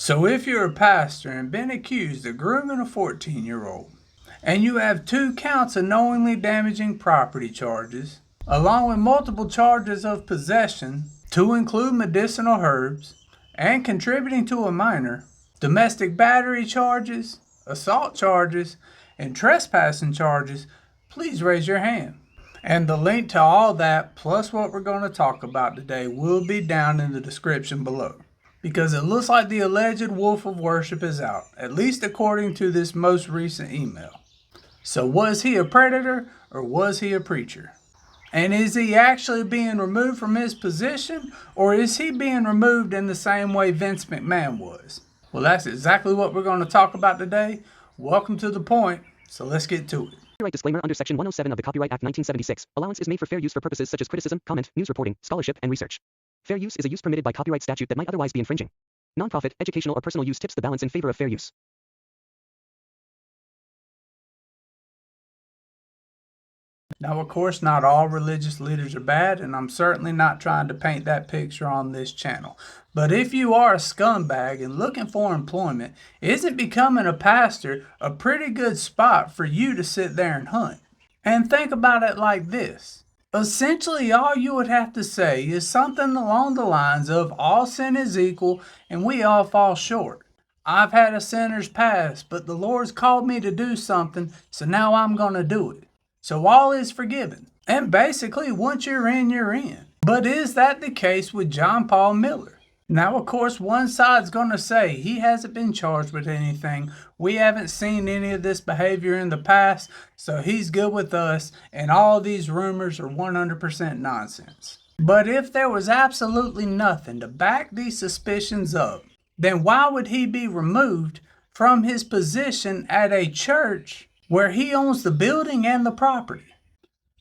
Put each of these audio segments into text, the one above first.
So if you're a pastor and been accused of grooming a 14-year-old, and you have 2 counts of knowingly damaging property charges, along with multiple charges of possession to include medicinal herbs, and contributing to a minor, domestic battery charges, assault charges, and trespassing charges, please raise your hand. And the link to all that, plus what we're going to talk about today, will be down in the description below. Because it looks like the alleged wolf of worship is out, at least according to this most recent email. So was he a predator or was he a preacher? And is he actually being removed from his position, or is he being removed in the same way Vince McMahon was? Well, that's exactly what we're going to talk about today. Welcome to The Point, so let's get to it. Copyright disclaimer under Section 107 of the Copyright Act 1976. Allowance is made for fair use for purposes such as criticism, comment, news reporting, scholarship, and research. Fair use is a use permitted by copyright statute that might otherwise be infringing. Nonprofit, educational, or personal use tips the balance in favor of fair use. Now, of course, not all religious leaders are bad, and I'm certainly not trying to paint that picture on this channel. But if you are a scumbag and looking for employment, isn't becoming a pastor a pretty good spot for you to sit there and hunt? And think about it like this. Essentially, all you would have to say is something along the lines of all sin is equal and we all fall short. I've had a sinner's past, but the Lord's called me to do something, so now I'm going to do it. So all is forgiven. And basically, once you're in, you're in. But is that the case with John Paul Miller? Now, of course, one side's going to say he hasn't been charged with anything. We haven't seen any of this behavior in the past, so he's good with us, and all these rumors are 100% nonsense. But if there was absolutely nothing to back these suspicions up, then why would he be removed from his position at a church where he owns the building and the property?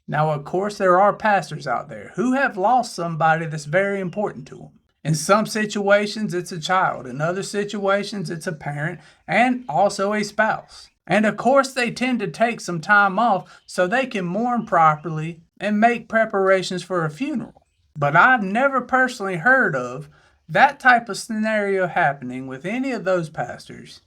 Now, of course, there are pastors out there who have lost somebody that's very important to them. In some situations, it's a child. In other situations, it's a parent and also a spouse. And of course, they tend to take some time off so they can mourn properly and make preparations for a funeral. But I've never personally heard of that type of scenario happening with any of those pastors,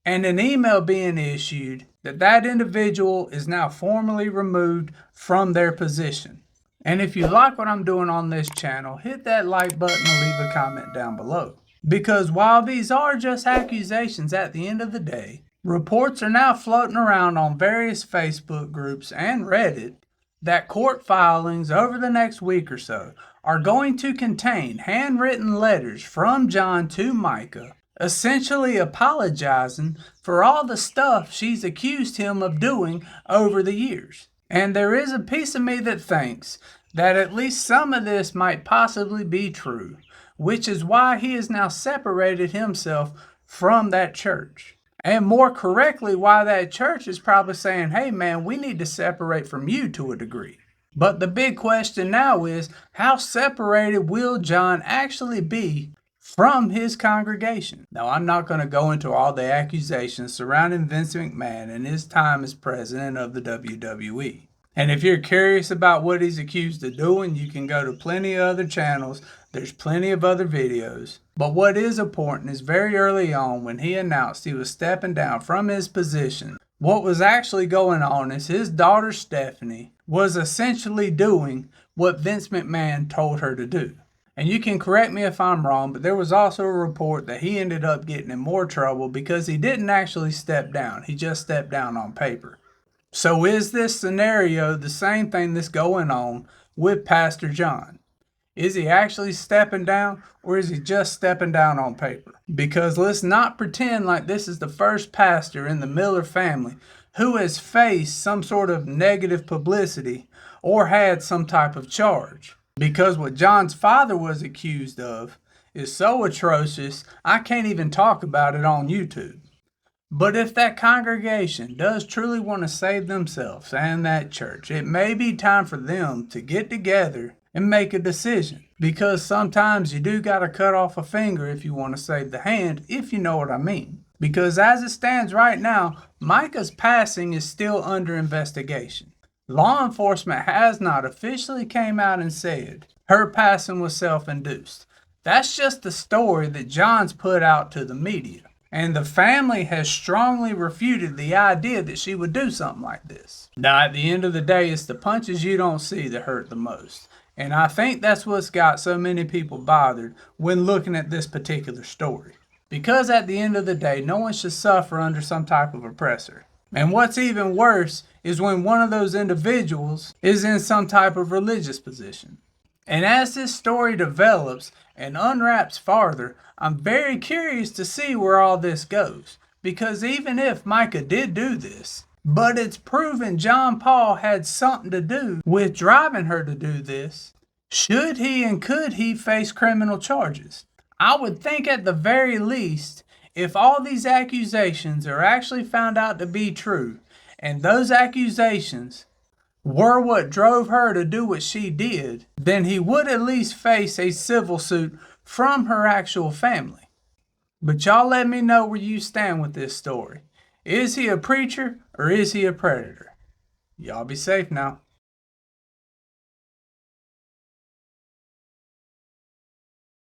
and an email being issued that that individual is now formally removed from their position. And if you like what I'm doing on this channel, hit that like button and leave a comment down below. Because while these are just accusations at the end of the day, reports are now floating around on various Facebook groups and Reddit that court filings over the next week or so are going to contain handwritten letters from John to Mica, essentially apologizing for all the stuff she's accused him of doing over the years. And there is a piece of me that thinks that at least some of this might possibly be true, which is why he has now separated himself from that church. And more correctly, why that church is probably saying, hey man, we need to separate from you to a degree. But the big question now is, how separated will John actually be from his congregation? Now, I'm not going to go into all the accusations surrounding Vince McMahon and his time as president of the WWE. And if you're curious about what he's accused of doing, you can go to plenty of other channels. There's plenty of other videos. But what is important is very early on when he announced he was stepping down from his position, what was actually going on is his daughter Stephanie was essentially doing what Vince McMahon told her to do. And you can correct me if I'm wrong, but there was also a report that he ended up getting in more trouble because he didn't actually step down. He just stepped down on paper. So is this scenario the same thing that's going on with Pastor John? Is he actually stepping down, or is he just stepping down on paper? Because let's not pretend like this is the first pastor in the Miller family who has faced some sort of negative publicity or had some type of charge. Because what John's father was accused of is so atrocious, I can't even talk about it on YouTube. But if that congregation does truly want to save themselves and that church, it may be time for them to get together and make a decision. Because sometimes you do got to cut off a finger if you want to save the hand, if you know what I mean. Because as it stands right now, Mica's passing is still under investigation. Law enforcement has not officially came out and said her passing was self-induced. That's just the story that John's put out to the media. And the family has strongly refuted the idea that she would do something like this. Now, at the end of the day, it's the punches you don't see that hurt the most. And I think that's what's got so many people bothered when looking at this particular story. Because at the end of the day, no one should suffer under some type of oppressor. And what's even worse is when one of those individuals is in some type of religious position. And as this story develops and unwraps farther, I'm very curious to see where all this goes. Because even if Mica did do this, but it's proven John Paul had something to do with driving her to do this, should he and could he face criminal charges? I would think at the very least, if all these accusations are actually found out to be true, and those accusations were what drove her to do what she did, then he would at least face a civil suit from her actual family. But y'all let me know where you stand with this story. Is he a preacher or is he a predator? Y'all be safe now.